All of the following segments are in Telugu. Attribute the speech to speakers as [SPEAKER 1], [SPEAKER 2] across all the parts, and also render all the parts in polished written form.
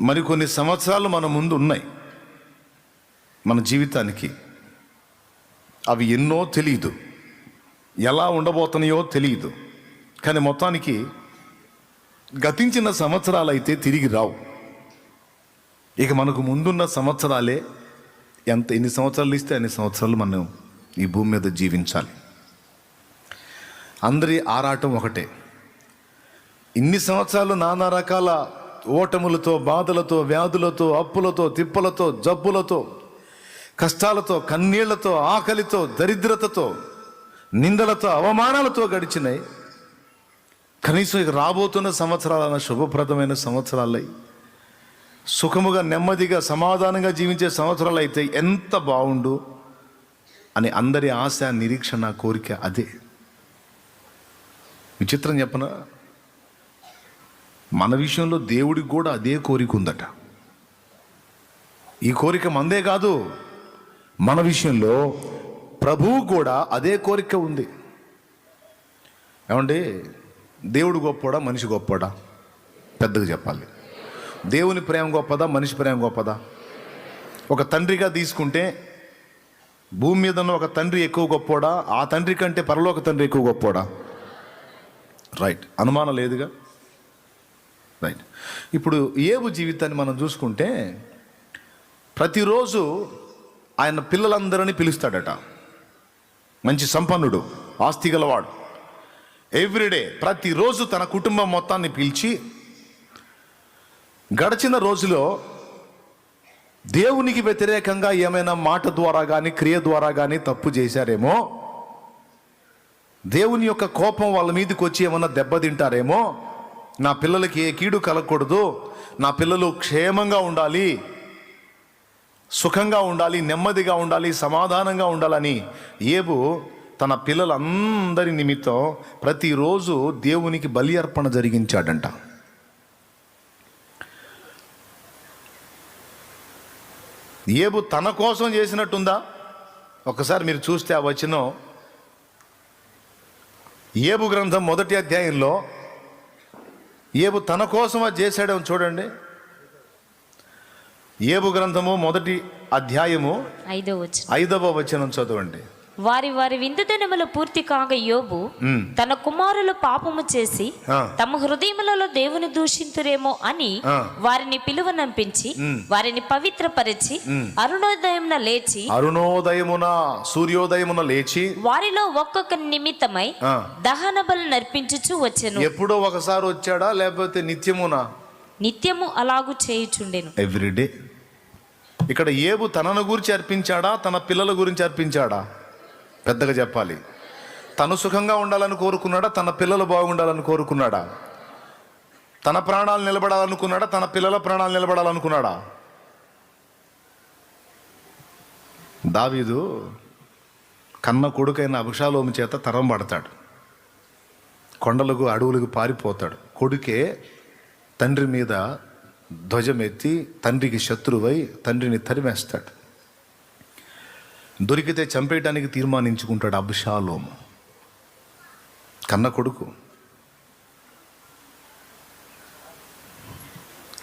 [SPEAKER 1] మరికొన్ని సంవత్సరాలు మన ముందు ఉన్నాయి మన జీవితానికి. అవి ఎన్నో తెలియదు, ఎలా ఉండబోతున్నాయో తెలియదు. కానీ మొత్తానికి గతించిన సంవత్సరాలు అయితే తిరిగి రావు. ఇక మనకు ముందున్న సంవత్సరాలే ఎన్ని సంవత్సరాలు ఇస్తే అన్ని సంవత్సరాలు మనం ఈ భూమి మీద జీవించాలి. అందరి ఆరాటం ఒకటే. ఇన్ని సంవత్సరాలు నానా రకాల ఓటములతో, బాధలతో, వ్యాధులతో, అప్పులతో, తిప్పలతో, జబ్బులతో, కష్టాలతో, కన్నీళ్లతో, ఆకలితో, దరిద్రతతో, నిందలతో, అవమానాలతో గడిచినాయి. కనీసం ఇక రాబోతున్న సంవత్సరాలన్న శుభప్రదమైన సంవత్సరాలై సుఖముగా, నెమ్మదిగా, సమాధానంగా జీవించే సంవత్సరాలు అయితే ఎంత బాగుండు అని అందరి ఆశ, నిరీక్షణ, కోరిక అదే. విచిత్రం చెప్పనా, మన విషయంలో దేవుడికి కూడా అదే కోరిక ఉందట. ఈ కోరిక మందే కాదు, మన విషయంలో ప్రభువు కూడా అదే కోరిక ఉంది. ఏమండి, దేవుడు గొప్పడా, మనిషి గొప్పడా? పెద్దగా చెప్పాలి. దేవుని ప్రేమ గొప్పదా, మనిషి ప్రేమ గొప్పదా? ఒక తండ్రిగా తీసుకుంటే భూమి మీద ఉన్న ఒక తండ్రి ఎక్కువ గొప్పోడా, ఆ తండ్రి కంటే పరలోక తండ్రి ఎక్కువ గొప్పోడా? రైట్, అనుమానం లేదుగా. రైట్. ఇప్పుడు ఏబు జీవితాన్ని మనం చూసుకుంటే ప్రతిరోజు ఆయన పిల్లలందరినీ పిలుస్తాడట. మంచి సంపన్నుడు, ఆస్తి గలవాడు. ఎవ్రీడే ప్రతిరోజు తన కుటుంబం మొత్తాన్ని పిలిచి, గడిచిన రోజులో దేవునికి వ్యతిరేకంగా ఏమైనా మాట ద్వారా కానీ, క్రియ ద్వారా కానీ తప్పు చేశారేమో, దేవుని యొక్క కోపం వాళ్ళ మీదకి వచ్చి ఏమన్నా దెబ్బతింటారేమో, నా పిల్లలకి ఏ కీడు కలగకూడదు, నా పిల్లలు క్షేమంగా ఉండాలి, సుఖంగా ఉండాలి, నెమ్మదిగా ఉండాలి, సమాధానంగా ఉండాలని ఏబు తన పిల్లలందరి నిమిత్తం ప్రతిరోజు దేవునికి బలి అర్పణ జరిగించాడంట. ఏబు తన కోసం చేసినట్టుందా? ఒకసారి మీరు చూస్తే ఆ వచనం ఏబు గ్రంథం 1వ అధ్యాయంలో ఏబు తన కోసం అది చేశాడేమో చూడండి. ఏబు గ్రంథము 1వ అధ్యాయము 5వ వచనం చదవండి.
[SPEAKER 2] వారి విందు దినములు పూర్తి కాగా యోబు తన కుమారులు పాపము చేసి తమ హృదయములలో దేవుని దూషింతురేమో అని వారిని పిలువనంపించి వారిని పవిత్రపరిచి అరుణోదయమున సూర్యోదయమున లేచి వారిలో ఒక్కొక్క నిమిత్తమై దహన బలి నర్పించుచు వచ్చెను. ఎప్పుడో ఒకసారి వచ్చాడా, లేకపోతే నిత్యము అలాగూ చేయుచుండెను. ఎవ్రీడే. ఇక్కడ ఏబు తనను గురించి అర్పించాడా, తన పిల్లల గురించి అర్పించాడా? పెద్దగా చెప్పాలి. తను సుఖంగా ఉండాలని కోరుకున్నాడా, తన పిల్లలు బాగుండాలని కోరుకున్నాడా? తన ప్రాణాలు నిలబడాలనుకున్నాడా, తన పిల్లల ప్రాణాలు నిలబడాలనుకున్నాడా? దావీదు కన్న కొడుకైన అబషాలోము చేత తరం పడతాడు. కొండలకు, అడవులకు పారిపోతాడు. కొడుకే తండ్రి మీద ధ్వజమెత్తి తండ్రికి శత్రువై తండ్రిని తరిమేస్తాడు. దొరికితే చంపేయడానికి తీర్మానించుకుంటాడు అబషాలోము, కన్న కొడుకు.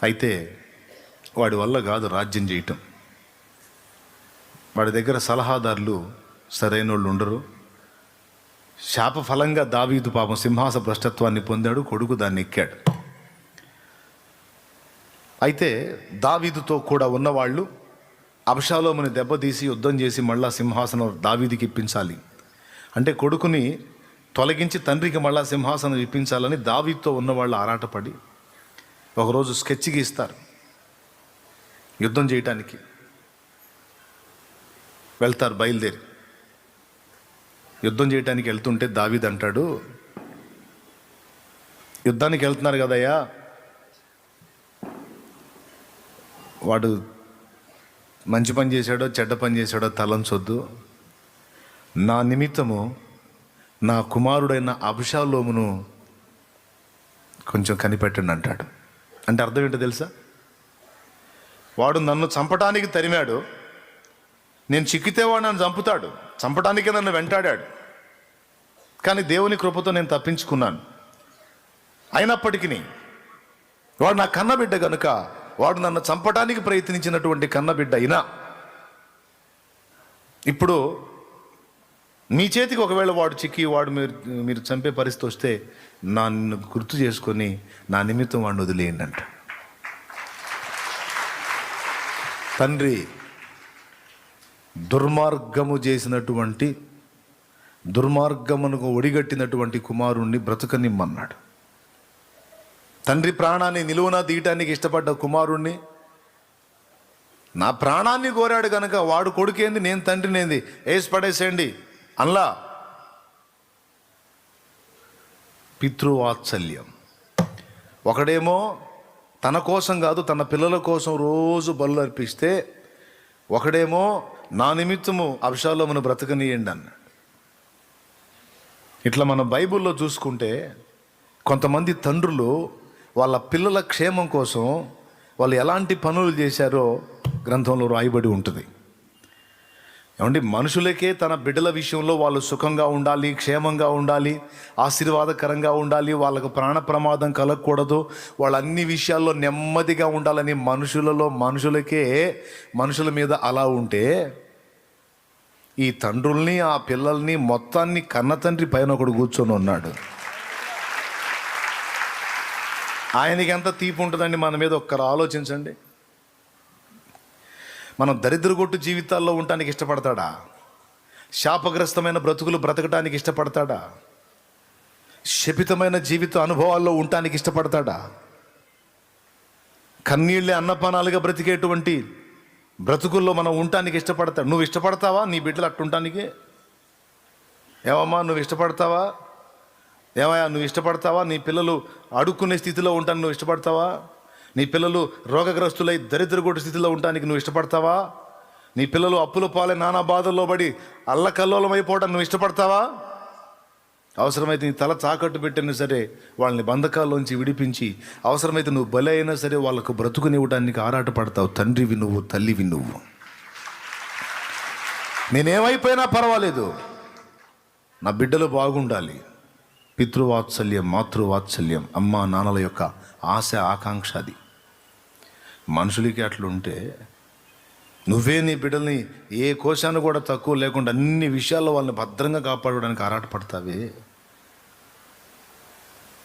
[SPEAKER 2] అయితే వాడి వల్ల కాదు రాజ్యం చేయటం. వాడి దగ్గర సలహాదారులు సరైన వాళ్ళు ఉండరు. శాప ఫలంగా దావీదు పాపం సింహాస భ్రష్టత్వాన్ని పొందాడు, కొడుకు దాన్ని ఎక్కాడు. అయితే దావీదుతో కూడా ఉన్నవాళ్ళు అబషాలోముని దెబ్బతీసి యుద్ధం చేసి మళ్ళా సింహాసనం దావీదుకి ఇప్పించాలి అంటే, కొడుకుని తొలగించి తండ్రికి మళ్ళా సింహాసనం ఇప్పించాలని దావీదుతో ఉన్నవాళ్ళు ఆరాటపడి ఒకరోజు స్కెచ్ గీస్తారు. యుద్ధం చేయటానికి వెళ్తారు. బయలుదేరి యుద్ధం చేయటానికి వెళ్తుంటే దావీదు అంటాడు, యుద్ధానికి వెళ్తున్నారు కదయ్యా, వాడు మంచి పని చేశాడో చెడ్డ పని చేశాడో తలంచొద్దు, నా నిమిత్తము నా కుమారుడైన అబషాలోమును కొంచెం కనిపెట్టండి అంటాడు. అంటే అర్థం ఏంటో తెలుసా? వాడు నన్ను చంపటానికి తరిమాడు, నేను చిక్కితే వాడు నన్ను చంపుతాడు, చంపటానికే నన్ను వెంటాడాడు, కానీ దేవుని కృపతో నేను తప్పించుకున్నాను. అయినప్పటికీ వాడు నా కన్నబిడ్డ కనుక
[SPEAKER 1] వాడు నన్ను చంపడానికి ప్రయత్నించినటువంటి కన్నబిడ్డ అయినా ఇప్పుడు మీ చేతికి ఒకవేళ వాడు చిక్కి వాడు మీరు చంపే పరిస్థితి వస్తే నన్ను గుర్తు చేసుకొని నా నిమిత్తం వాడిని వదిలేయండి అంట. తండ్రి దుర్మార్గమునకు ఒడిగట్టినటువంటి కుమారుణ్ణి బ్రతకనిమ్మన్నాడు. తండ్రి ప్రాణాన్ని నిలువున తీయటానికి ఇష్టపడ్డ కుమారుణ్ణి నా ప్రాణాన్ని కోరాడు కనుక వాడు కొడుకేంది నేను తండ్రినేంది వేసి పడేసేయండి అల్లా. పితృవాత్సల్యం. ఒకడేమో తన కోసం కాదు తన పిల్లల కోసం రోజు బలు అర్పిస్తే, ఒకడేమో నా నిమిత్తము అబ్షాలోమును బ్రతకనీయండి అన్నాడు. ఇట్లా మనం బైబిల్లో చూసుకుంటే కొంతమంది తండ్రులు వాళ్ళ పిల్లల క్షేమం కోసం వాళ్ళు ఎలాంటి పనులు చేశారో గ్రంథంలో రాయబడి ఉంటుంది. ఏమండి, మనుషులకే తన బిడ్డల విషయంలో వాళ్ళు సుఖంగా ఉండాలి, క్షేమంగా ఉండాలి, ఆశీర్వాదకరంగా ఉండాలి, వాళ్ళకు ప్రాణ ప్రమాదం కలగకూడదు, వాళ్ళు అన్ని విషయాల్లో నెమ్మదిగా ఉండాలని మనుషులకే మనుషుల మీద అలా ఉంటే, ఈ తండ్రుల్ని ఆ పిల్లల్ని మొత్తాన్ని కన్న తండ్రి పైన ఒకడు కూర్చొని ఉన్నాడు. ఆయనకి ఎంత తీపి ఉంటుందండి మన మీద, ఒక్కరు ఆలోచించండి. మనం దరిద్రగొట్టు జీవితాల్లో ఉండటానికి ఇష్టపడతాడా? శాపగ్రస్తమైన బ్రతుకులు బ్రతకటానికి ఇష్టపడతాడా? శపితమైన జీవిత అనుభవాల్లో ఉండటానికి ఇష్టపడతాడా? కన్నీళ్ళే అన్నపానాలుగా బ్రతికేటువంటి బ్రతుకుల్లో మనం ఉండటానికి ఇష్టపడతాడు. నువ్వు ఇష్టపడతావా నీ బిడ్డలు అట్టుంటానికి? ఏమమ్మా నువ్వు ఇష్టపడతావా? ఏమయ్యా నువ్వు ఇష్టపడతావా నీ పిల్లలు అడుక్కునే స్థితిలో ఉంటాను నువ్వు ఇష్టపడతావా? నీ పిల్లలు రోగగ్రస్తులై దరిద్రగొట్టు స్థితిలో ఉండటానికి నువ్వు ఇష్టపడతావా? నీ పిల్లలు అప్పుల పాలై నానా బాధల్లో పడి అల్లకల్లోలం అయిపోవడానికి నువ్వు ఇష్టపడతావా? అవసరమైతే నీ తల తాకట్టు పెట్టినా సరే వాళ్ళని బంధకాల్లోంచి విడిపించి, అవసరమైతే నువ్వు బలి అయినా సరే వాళ్ళకు బ్రతుకునివ్వడానికి ఆరాటపడతావు. తండ్రివి నువ్వు, తల్లివి నువ్వు. నేనేమైపోయినా పర్వాలేదు, నా బిడ్డలు బాగుండాలి. పితృవాత్సల్యం, మాతృవాత్సల్యం, అమ్మా నాన్నల యొక్క ఆశ ఆకాంక్ష అది. మనుషులకి అట్లుంటే నువ్వే నీ బిడ్డల్ని ఏ కోశాన్ని కూడా తక్కువ లేకుండా అన్ని విషయాల్లో వాళ్ళని భద్రంగా కాపాడడానికి ఆరాటపడతావే.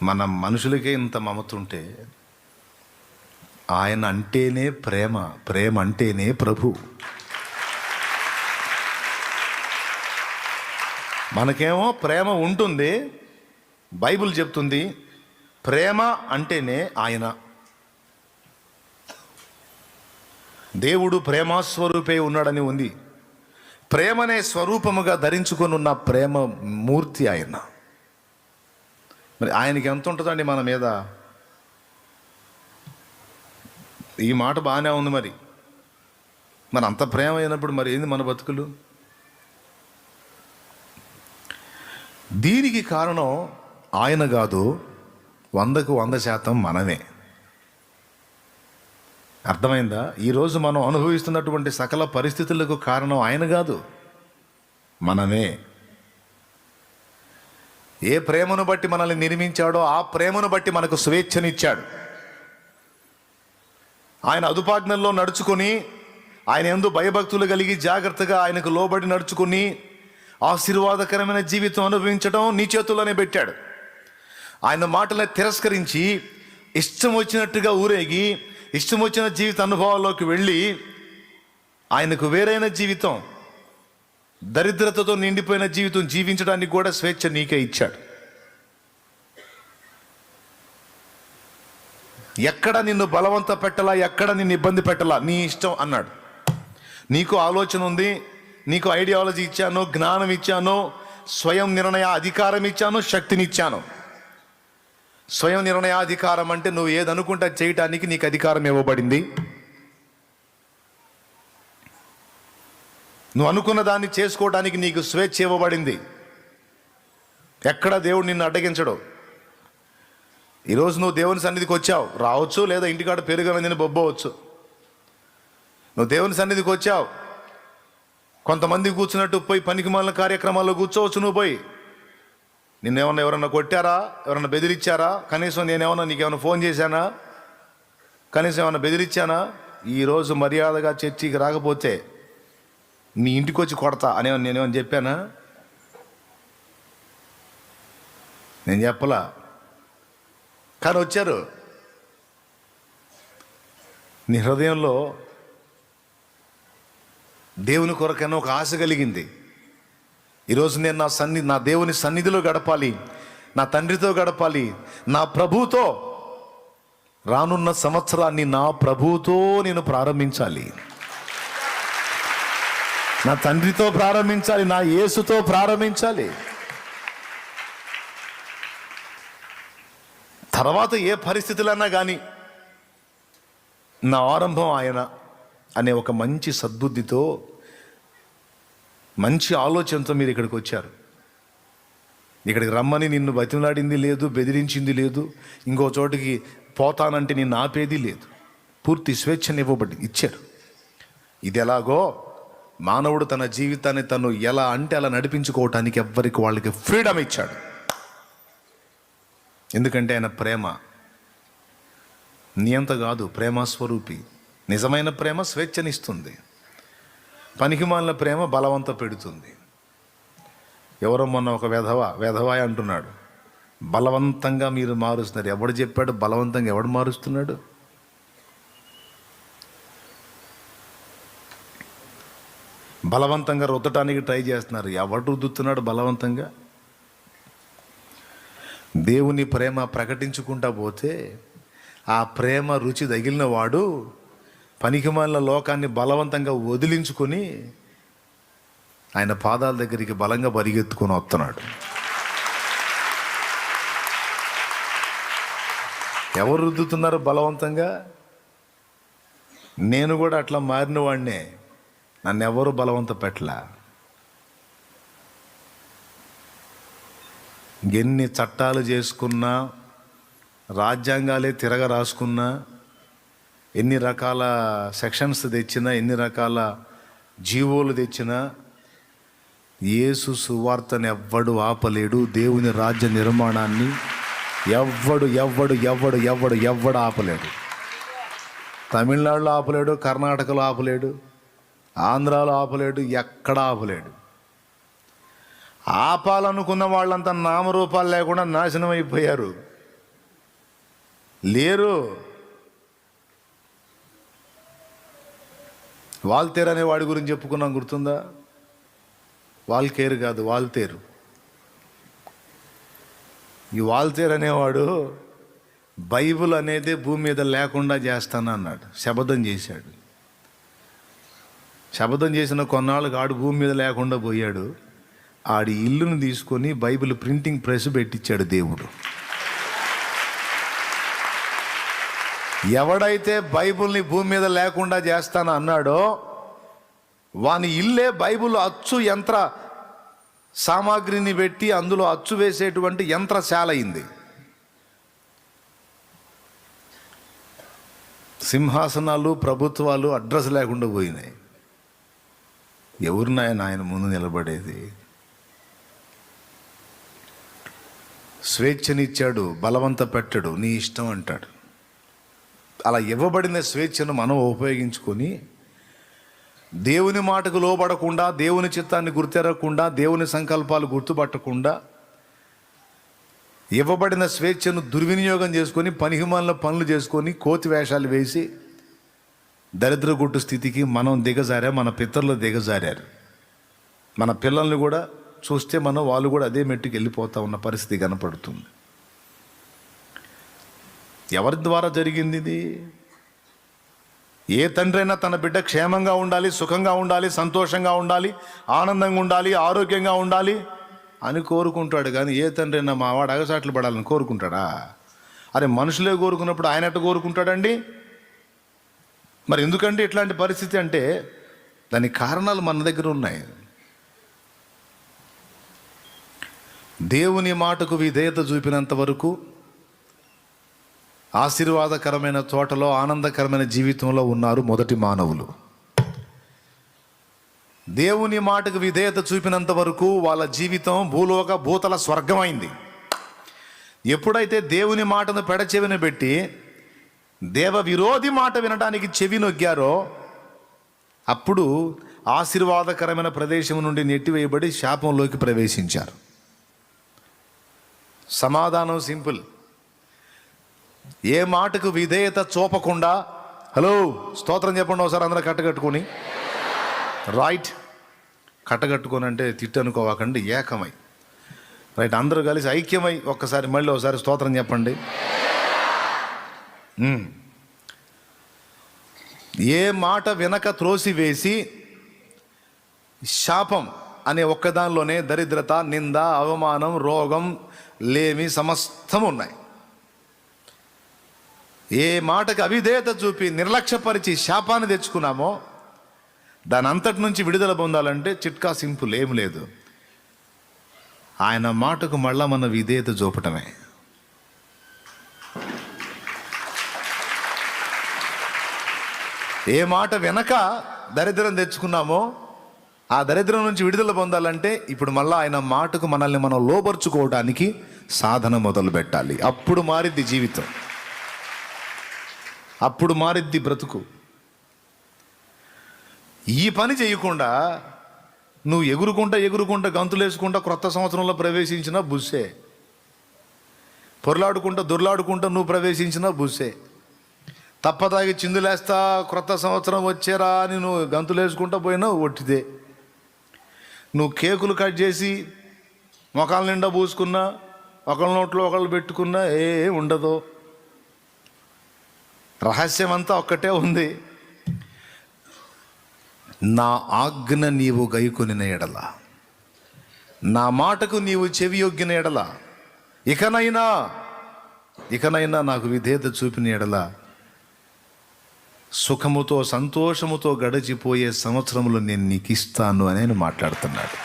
[SPEAKER 1] మన మనుషులకే ఇంత మమత ఉంటే ఆయన అంటేనే ప్రేమ, ప్రేమ అంటేనే ప్రభు. మనకేమో ప్రేమ ఉంటుంది, బైబిల్ చెప్తుంది ప్రేమ అంటేనే ఆయన. దేవుడు ప్రేమస్వరూపే ఉన్నాడని ఉంది. ప్రేమనే స్వరూపముగా ధరించుకొని ఉన్న ప్రేమ మూర్తి ఆయన. మరి ఆయనకి ఎంత ఉంటుందండి మన మీద? ఈ మాట బాగానే ఉంది. మరి అంత ప్రేమ అయినప్పుడు మరి ఏంది మన బతుకులు? దీనికి కారణం ఆయన కాదు, 100% మనమే. అర్థమైందా? ఈరోజు మనం అనుభవిస్తున్నటువంటి సకల పరిస్థితులకు కారణం ఆయన కాదు, మనమే. ఏ ప్రేమను బట్టి మనల్ని నిర్మించాడో ఆ ప్రేమను బట్టి మనకు స్వేచ్ఛనిచ్చాడు. ఆయన అదుపాజ్ఞల్లో నడుచుకొని, ఆయన యందు భయభక్తులు కలిగి జాగ్రత్తగా ఆయనకు లోబడి నడుచుకుని ఆశీర్వాదకరమైన జీవితం అనుభవించడం నీ చేతుల్లోనే పెట్టాడు. ఆయన మాటలను తిరస్కరించి ఇష్టం వచ్చినట్టుగా ఊరేగి ఇష్టం వచ్చిన జీవిత అనుభవాల్లోకి వెళ్ళి ఆయనకు వేరైన జీవితం, దరిద్రతతో నిండిపోయిన జీవితం జీవించడానికి కూడా స్వేచ్ఛ నీకే ఇచ్చాడు. ఎక్కడ నిన్ను బలవంత పెట్టలా, ఎక్కడ నిన్ను ఇబ్బంది పెట్టలా, నీ ఇష్టం అన్నాడు. నీకు ఆలోచన ఉంది, నీకు ఐడియాలజీ ఇచ్చాను, జ్ఞానం ఇచ్చాను, స్వయం నిర్ణయ అధికారం ఇచ్చాను, శక్తినిచ్చాను. స్వయం నిర్ణయాధికారం అంటే నువ్వు ఏదనుకుంటా చేయటానికి నీకు అధికారం ఇవ్వబడింది. నువ్వు అనుకున్న దాన్ని చేసుకోవడానికి నీకు స్వేచ్ఛ ఇవ్వబడింది. ఎక్కడ దేవుడు నిన్ను అడ్డగించడు. ఈరోజు నువ్వు దేవుని సన్నిధికి వచ్చావు, రావచ్చు, లేదా ఇంటికాడ పెరుగనని బొబ్బవచ్చు. నువ్వు దేవుని సన్నిధికి వచ్చావు, కొంతమంది కూర్చున్నట్టు పోయి పనికి మాలిన కార్యక్రమాల్లో కూర్చోవచ్చు. నువ్వు పోయి నిన్నేమన్నా ఎవరన్నా కొట్టారా, ఎవరన్నా బెదిరించారా, కనీసం నేనేమన్నా నీకేమన్నా ఫోన్ చేశానా? కనీసం ఏమైనా బెదిరించానా? ఈరోజు మర్యాదగా చర్చికి రాకపోతే నీ ఇంటికి వచ్చి కొడతా నేనేమని చెప్పానా? నేను చెప్పలా, కానీ వచ్చారు. నీ హృదయంలో దేవుని కొరకైనా ఒక ఆశ కలిగింది. ఈరోజు నేను నా దేవుని సన్నిధిలో గడపాలి, నా తండ్రితో గడపాలి, నా ప్రభువుతో, రానున్న సంవత్సరాన్ని నా ప్రభువుతో నేను ప్రారంభించాలి, నా తండ్రితో ప్రారంభించాలి, నా యేసుతో ప్రారంభించాలి. తర్వాత ఏ పరిస్థితులన్నా కానీ నా ఆరంభం ఆయన అనే ఒక మంచి సద్బుద్ధితో, మంచి ఆలోచనతో మీరు ఇక్కడికి వచ్చారు. ఇక్కడికి రమ్మని నిన్ను బతిమలాడింది లేదు, బెదిరించింది లేదు, ఇంకో చోటికి పోతానంటే నిన్ను ఆపేది లేదు. పూర్తి స్వేచ్ఛను ఇచ్చారు. ఇది ఎలాగో మానవుడు తన జీవితాన్ని తను ఎలా అంటే అలా నడిపించుకోవటానికి ఎవ్వరికి వాళ్ళకి ఫ్రీడమ్ ఇచ్చాడు. ఎందుకంటే ఆయన ప్రేమ నియంత కాదు, ప్రేమ స్వరూపి. నిజమైన ప్రేమ స్వేచ్ఛనిస్తుంది, పనికిమాలిన ప్రేమ బలవంత పెడుతుంది. ఎవరో మొన్న ఒక వెధవాయ అంటున్నాడు, బలవంతంగా మీరు మారుస్తున్నారు. ఎవడు చెప్పాడు బలవంతంగా? ఎవడు మారుస్తున్నాడు? బలవంతంగా రుద్దటానికి ట్రై చేస్తున్నారు. ఎవడు రుద్దుతున్నాడు బలవంతంగా? దేవుని ప్రేమ ప్రకటించుకుంటా పోతే ఆ ప్రేమ రుచి తగిలిన వాడు పనికిమాలిన లోకాన్ని బలవంతంగా వదిలించుకొని ఆయన పాదాల దగ్గరికి బలంగా పరిగెత్తుకొని వస్తున్నాడు. ఎవరు రుద్దుతున్నారు బలవంతంగా? నేను కూడా అట్లా మారిన వాడినే, నన్ను ఎవరు బలవంత పెట్టలా. ఎన్ని చట్టాలు చేసుకున్నా, రాజ్యాంగాలే తిరగ రాసుకున్నా, ఎన్ని రకాల సెక్షన్స్ తెచ్చినా, ఎన్ని రకాల జీవోలు తెచ్చినా యేసు సువార్తను ఎవ్వడు ఆపలేడు. దేవుని రాజ్య నిర్మాణాన్ని ఎవ్వడు ఆపలేడు. తమిళనాడులో ఆపలేడు, కర్ణాటకలో ఆపలేడు, ఆంధ్రాలో ఆపలేడు, ఎక్కడ ఆపలేడు. ఆపాలనుకున్న వాళ్ళంతా నామరూపాలు లేకుండా నాశనం అయిపోయారు, లేరు. వాల్తేరు అనే వాడి గురించి చెప్పుకున్నాం, గుర్తుందా? వాల్కేరు కాదు, వాల్తేరు. ఈ వాల్తేరు అనేవాడు బైబిల్ అనేది భూమి మీద లేకుండా చేస్తానన్నాడు, శపథం చేశాడు. శపథం చేసిన కొన్నాళ్ళకి ఆడు భూమి మీద లేకుండా పోయాడు. ఆడి ఇల్లును తీసుకొని బైబిల్ ప్రింటింగ్ ప్రెస్ పెట్టించాడు దేవుడు. ఎవడైతే బైబిల్ని భూమి మీద లేకుండా చేస్తాను అన్నాడో వాని ఇల్లే బైబిల్ అచ్చు యంత్ర సామాగ్రిని పెట్టి అందులో అచ్చు వేసేటువంటి యంత్రశాల అయింది. సింహాసనాలు, ప్రభుత్వాలు అడ్రస్ లేకుండా పోయినాయి. ఎవరినాయన ఆయన ముందు నిలబడేది? స్వేచ్ఛనిచ్చాడు, బలవంత పెట్టాడు, నీ ఇష్టం అంటాడు. అలా ఇవ్వబడిన స్వేచ్ఛను మనం ఉపయోగించుకొని దేవుని మాటకు లోబడకుండా, దేవుని చిత్తాన్ని గుర్తెరగకుండా, దేవుని సంకల్పాలు గుర్తుపట్టకుండా ఇవ్వబడిన స్వేచ్ఛను దుర్వినియోగం చేసుకొని పనికిమాలిన పనులు చేసుకొని కోతి వేషాలు వేసి దరిద్రగుట్టు స్థితికి మనం దిగజారాం. మన పితరులు దిగజారారు. మన పిల్లల్ని కూడా చూస్తే వాళ్ళు కూడా అదే మెట్టుకు వెళ్ళిపోతా ఉన్న పరిస్థితి కనపడుతుంది. ఎవరి ద్వారా జరిగింది ఇది? ఏ తండ్రి అయినా తన బిడ్డ క్షేమంగా ఉండాలి, సుఖంగా ఉండాలి, సంతోషంగా ఉండాలి, ఆనందంగా ఉండాలి, ఆరోగ్యంగా ఉండాలి అని కోరుకుంటాడు. కానీ ఏ తండ్రి అయినా మా వాడు అగసాట్లు పడాలని కోరుకుంటాడా? అరే మనుషులే కోరుకున్నప్పుడు ఆయన ఎట్ట కోరుకుంటాడండి? మరి ఎందుకంటే ఇట్లాంటి పరిస్థితి అంటే దానికి కారణాలు మన దగ్గర ఉన్నాయి. దేవుని మాటకు విధేయత చూపినంత వరకు ఆశీర్వాదకరమైన తోటలో, ఆనందకరమైన జీవితంలో ఉన్నారు మొదటి మానవులు. దేవుని మాటకు విధేయత చూపినంత వరకు వాళ్ళ జీవితం భూతల స్వర్గమైంది. ఎప్పుడైతే దేవుని మాటను పెడచెవిన పెట్టి దేవ విరోధి మాట వినడానికి చెవి నొగ్గారో అప్పుడు ఆశీర్వాదకరమైన ప్రదేశం నుండి నెట్టివేయబడి శాపంలోకి ప్రవేశించారు. సమాధానం సింపుల్. ఏ మాటకు విధేయత చూపకుండా, హలో స్తోత్రం చెప్పండి ఒకసారి అందరూ కట్టగట్టుకొని, రైట్, కట్టగట్టుకొని అంటే తిట్టు అనుకోవాకండి, ఏకమై, రైట్, అందరూ కలిసి ఐక్యమై ఒక్కసారి మళ్ళీ ఒకసారి స్తోత్రం చెప్పండి. ఏ మాట వినక త్రోసివేసి శాపం అనే ఒక్కదానిలోనే దరిద్రత, నింద, అవమానం, రోగం, లేమి సమస్తం ఉన్నాయి. ఏ మాటకు అవిధేయత చూపి నిర్లక్ష్యపరిచి శాపాన్ని తెచ్చుకున్నామో దాని అంతటి నుంచి విడుదల పొందాలంటే చిట్కా సింపుల్, ఏం లేదు, ఆయన మాటకు మళ్ళా మన విధేయత చూపటమే. ఏ మాట వెనక దరిద్రం తెచ్చుకున్నామో ఆ దరిద్రం నుంచి విడుదల పొందాలంటే ఇప్పుడు మళ్ళీ ఆయన మాటకు మనల్ని మనం లోపరుచుకోవడానికి సాధన మొదలు పెట్టాలి. అప్పుడు మారిద్ది జీవితం, అప్పుడు మారిద్ది బ్రతుకు. ఈ పని చేయకుండా నువ్వు ఎగురుకుంటా గంతులేసుకుంటా క్రొత్త సంవత్సరంలో ప్రవేశించినా బుస్సే, పొరలాడుకుంటా దొర్లాడుకుంటా నువ్వు ప్రవేశించినా బుస్సే, తప్పతాగి చిందులేస్తా క్రొత్త సంవత్సరం వచ్చేరా అని నువ్వు గంతులేసుకుంటా పోయినా ఒట్టిదే. నువ్వు కేకులు కట్ చేసి మొఖాల నిండా పూసుకున్నా, ఒకళ్ళ నోట్లో ఒకళ్ళు పెట్టుకున్నా ఏ ఉండదు. రహస్యం అంతా ఒక్కటే ఉంది, నా ఆజ్ఞ నీవు గైకొనిన ఎడల, నా మాటకు నీవు చెవియొగ్గిన ఎడల, ఇకనైనా నాకు విధేయత చూపిన ఎడల సుఖముతో సంతోషముతో గడిచిపోయే సంవత్సరములు నేను నీకు ఇస్తాను అని ఆయన మాట్లాడుతున్నాడు.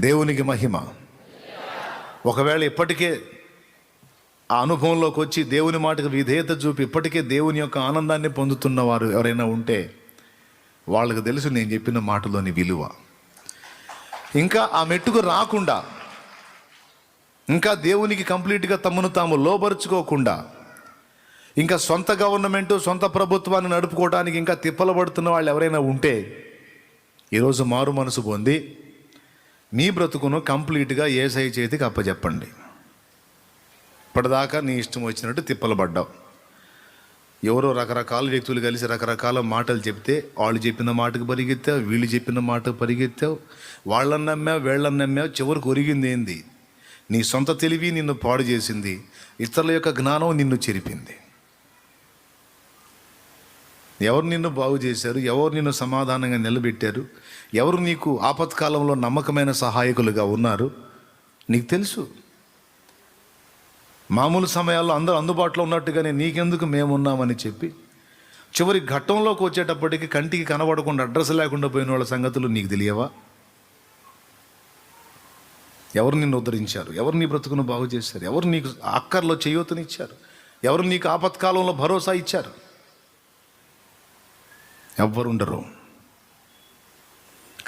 [SPEAKER 1] దేవునికి మహిమ. ఒకవేళ ఇప్పటికే ఆ అనుభవంలోకి వచ్చి దేవుని మాటకు విధేయత చూపి ఇప్పటికే దేవుని యొక్క ఆనందాన్ని పొందుతున్న వారు ఎవరైనా ఉంటే వాళ్ళకు తెలుసు నేను చెప్పిన మాటలోని విలువ. ఇంకా ఆ మెట్టుకు రాకుండా, ఇంకా దేవునికి కంప్లీట్గా తమను తాము లోబరుచుకోకుండా, ఇంకా సొంత గవర్నమెంటు సొంత ప్రభుత్వాన్ని నడుపుకోవడానికి ఇంకా తిప్పలు పడుతున్న వాళ్ళు ఎవరైనా ఉంటే ఈరోజు మారు మనసు పొంది మీ బ్రతుకును కంప్లీట్గా యేసయ్య చేతికి అప్పచెప్పండి. ఇప్పటిదాకా నీ ఇష్టం వచ్చినట్టు తిప్పలు పడ్డావు. ఎవరో రకరకాల వ్యక్తులు కలిసి రకరకాల మాటలు చెప్తే వాళ్ళు చెప్పిన మాటకు పరిగెత్తావు, వీళ్ళు చెప్పిన మాటకు పరిగెత్తావు, వాళ్ళని నమ్మావు, వీళ్ళని నమ్మావు. చివరికి ఒరిగింది ఏంది? నీ సొంత తెలివి నిన్ను పాడు చేసింది, ఇతరుల యొక్క జ్ఞానం నిన్ను చెరిపింది. ఎవరు నిన్ను బాగు చేశారు? ఎవరు నిన్ను సమాధానంగా నిలబెట్టారు? ఎవరు నీకు ఆపత్కాలంలో నమ్మకమైన సహాయకులుగా ఉన్నారు? నీకు తెలుసు. మామూలు సమయాల్లో అందరూ అందుబాటులో ఉన్నట్టుగానే నీకెందుకు మేమున్నామని చెప్పి చివరి ఘట్టంలోకి వచ్చేటప్పటికి కంటికి కనబడకుండా అడ్రస్ లేకుండా పోయిన వాళ్ళ సంగతులు నీకు తెలియవా? ఎవరు నిన్ను ఉద్ధరించారు? ఎవరు నీ బ్రతుకును బాగు చేశారు? ఎవరు నీకు అక్కర్లో చేయూతనిచ్చారు? ఎవరు నీకు ఆపత్కాలంలో భరోసా ఇచ్చారు? ఎవ్వరుండరు.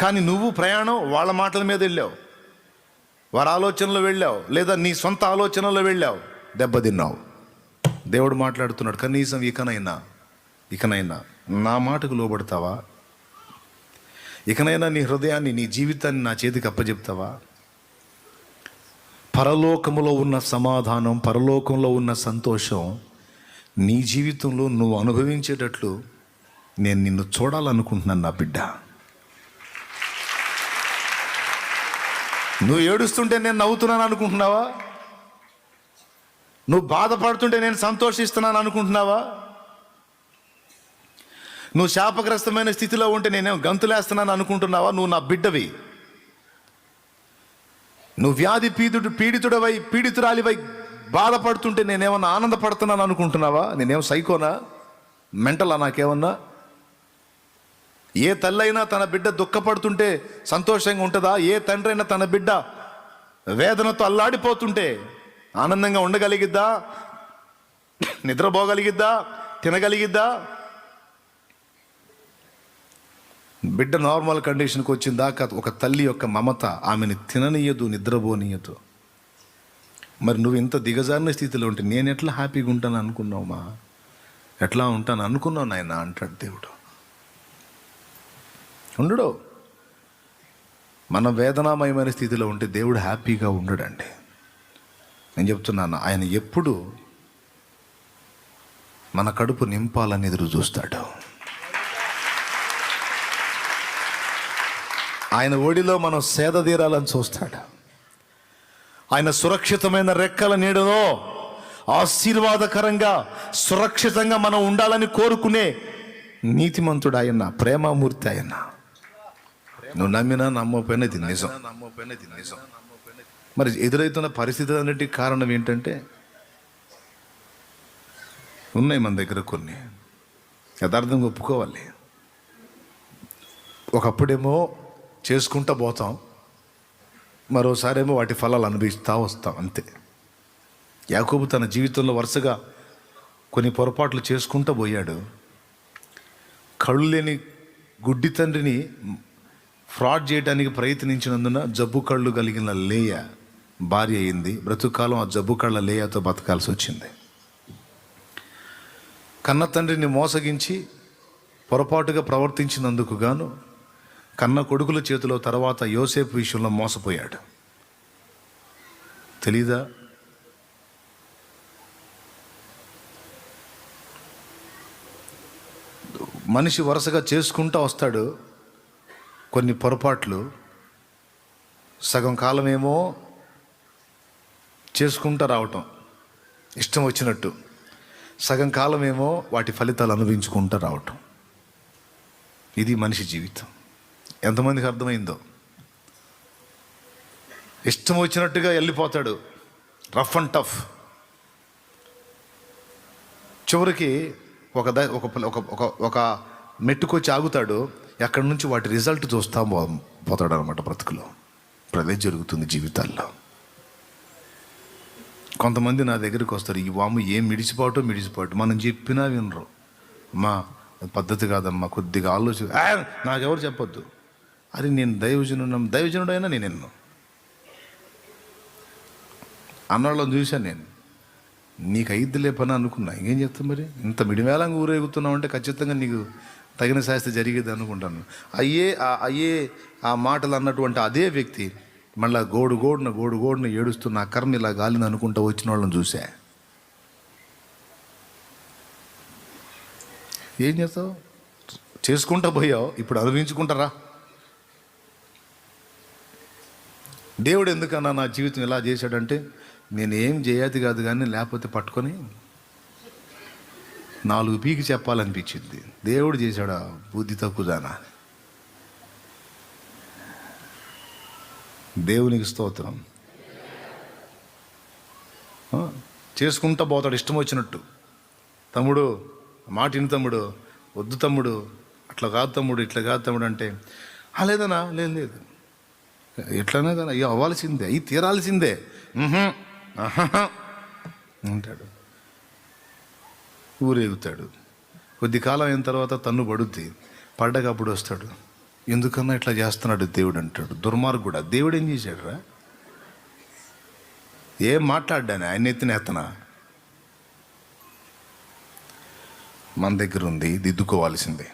[SPEAKER 1] కానీ నువ్వు ప్రయాణం వాళ్ళ మాటల మీద వెళ్ళావు, వారి ఆలోచనలో వెళ్ళావు, లేదా నీ సొంత ఆలోచనలో వెళ్ళావు, దెబ్బతిన్నావు. దేవుడు మాట్లాడుతున్నాడు, కనీసం ఇకనైనా నా మాటకు లోబడతావా? ఇకనైనా నీ హృదయాన్ని, నీ జీవితాన్ని నా చేతికి అప్పచెప్తావా? పరలోకములో ఉన్న సమాధానం, పరలోకంలో ఉన్న సంతోషం నీ జీవితంలో నువ్వు అనుభవించేటట్లు నేను నిన్ను చూడాలనుకుంటున్నాను నా బిడ్డ. నువ్వు ఏడుస్తుంటే నేను నవ్వుతున్నాను అనుకుంటున్నావా? నువ్వు బాధపడుతుంటే నేను సంతోషిస్తున్నాను అనుకుంటున్నావా? నువ్వు శాపగ్రస్తమైన స్థితిలో ఉంటే నేనేం గంతులేస్తున్నాను అనుకుంటున్నావా? నువ్వు నా బిడ్డవి. నువ్వు వ్యాధి పీడితురాలివై బాధపడుతుంటే నేనేమన్నా ఆనందపడుతున్నాను అనుకుంటున్నావా? నేనేం సైకోనా, మెంటలా నాకేమన్నా? ఏ తల్లైనా తన బిడ్డ దుఃఖపడుతుంటే సంతోషంగా ఉంటుందా? ఏ తండ్రి అయినా తన బిడ్డ వేదనతో అల్లాడిపోతుంటే ఆనందంగా ఉండగలిగిద్దా? నిద్రపోగలిగిద్దా? తినగలిగిద్దా? బిడ్డ నార్మల్ కండిషన్కి వచ్చిన దాకా ఒక తల్లి యొక్క మమత ఆమెను తిననీయదు, నిద్రపోనీయదు. మరి నువ్వు ఇంత దిగజారిన స్థితిలో ఉంటే నేను ఎట్లా హ్యాపీగా ఉంటాను అనుకున్నావుమా? ఎట్లా ఉంటాను అనుకున్నావు నాయన అంటాడు దేవుడు. ఉండడు. మన వేదనామయమైన స్థితిలో ఉంటే దేవుడు హ్యాపీగా ఉండడండి. నేను చెప్తున్నాను, ఆయన ఎప్పుడు మన కడుపు నింపాలని ఎదురు చూస్తాడు. ఆయన ఒడిలో మనం సేద తీరాలని చూస్తాడు. ఆయన సురక్షితమైన రెక్కల నీడలో ఆశీర్వాదకరంగా సురక్షితంగా మనం ఉండాలని కోరుకునే నీతిమంతుడు ఆయన, ప్రేమామూర్తి ఆయన. నువ్వు నమ్మినా నమ్మకపోయినా ఇది నిజం. మరి ఎదురవుతున్న పరిస్థితులు అన్నిటికీ కారణం ఏంటంటే ఉన్నాయి మన దగ్గర కొన్ని, యథార్థంగా ఒప్పుకోవాలి. ఒకప్పుడేమో చేసుకుంటా పోతాం, మరోసారేమో వాటి ఫలాలు అనుభవిస్తూ వస్తాం, అంతే. యాకోబు తన జీవితంలో వరుసగా కొన్ని పొరపాట్లు చేసుకుంటూ పోయాడు. కళ్ళు లేని గుడ్డి తండ్రిని ఫ్రాడ్ చేయడానికి ప్రయత్నించినందున జబ్బు కళ్ళు కలిగిన లేయ భార్య అయింది. బ్రతుకాలం ఆ జబ్బు కళ్ళ లేయతో బతకాల్సి వచ్చింది. కన్న తండ్రిని మోసగించి పొరపాటుగా ప్రవర్తించినందుకు గాను కన్న కొడుకుల చేతిలో తర్వాత యోసేపు విషయంలో మోసపోయాడు. తెలీదా? మనిషి వరుసగా చేసుకుంటూ వస్తాడు కొన్ని పొరపాట్లు. సగం కాలమేమో చేసుకుంటూ రావటం ఇష్టం వచ్చినట్టు, సగం కాలమేమో వాటి ఫలితాలు అనుభవించుకుంటూ రావటం. ఇది మనిషి జీవితం. ఎంతమందికి అర్థమైందో? ఇష్టం వచ్చినట్టుగా వెళ్ళిపోతాడు, రఫ్ అండ్ టఫ్. చివరికి ఒక మెట్టుకొచ్చి ఆగుతాడు. ఎక్కడి నుంచి వాటి రిజల్ట్ చూస్తా పోతాడు అనమాట బ్రతుకులో. అదే జరుగుతుంది జీవితాల్లో. కొంతమంది నా దగ్గరికి వస్తారు, ఈ వాము ఏం మిడిచిపోవటం మనం చెప్పినా వినరు. అమ్మా పద్ధతి కాదమ్మా, కొద్దిగా ఆలోచన. నాకెవరు చెప్పొద్దు. అది నేను దైవజనుడైనా నేను ఎన్నో అన్నాళ్ళని చూశాను. నేను నీకు అయిద్దిలే పని అనుకున్నా, ఇంకేం చెప్తాను. మరి ఇంత మిడిమేళంగా ఊరేగుతున్నావు అంటే ఖచ్చితంగా నీకు తగిన శాస్తి జరిగేది అనుకుంటాను. ఆ మాటలు అన్నటువంటి అదే వ్యక్తి మళ్ళీ గోడుగోడున ఏడుస్తున్న ఆ కర్మ ఇలా గాలిని అనుకుంటూ వచ్చిన వాళ్ళని చూసా. ఏం చేస్తావు? చేసుకుంటా పోయావు, ఇప్పుడు అనుభవించుకుంటారా? దేవుడు ఎందుకన్నా నా జీవితం ఇలా చేశాడంటే, నేనేం చేయదు కాదు కానీ లేకపోతే పట్టుకొని 4 పీకి చెప్పాలనిపించింది. దేవుడు చేశాడా బుద్ధి తక్కువదానా? దేవునికి స్తోత్రం. చేసుకుంటా పోతాడు ఇష్టం వచ్చినట్టు. తమ్ముడు మాటిని తమ్ముడు, వద్దు తమ్ముడు, అట్లా కాదు తమ్ముడు, ఇట్లా కాదు తమ్ముడు అంటే, లేదనా లేదు ఎట్లనే కదా అయ్యో అవ్వాల్సిందే, అయ్యి తీరాల్సిందే అంటాడు. ఊరేగుతాడు. కొద్ది కాలం అయిన తర్వాత తన్ను పడుద్ది. పడ్డాక అప్పుడు వస్తాడు, ఎందుకన్నా ఇట్లా చేస్తున్నాడు దేవుడు అంటాడు. దుర్మార్గుడా, దేవుడు ఏం చేశాడు రా? ఏం మాట్లాడ్డాను? ఆయన ఎత్తినేత్తనా? మన దగ్గర ఉంది, దిద్దుకోవాల్సిందే.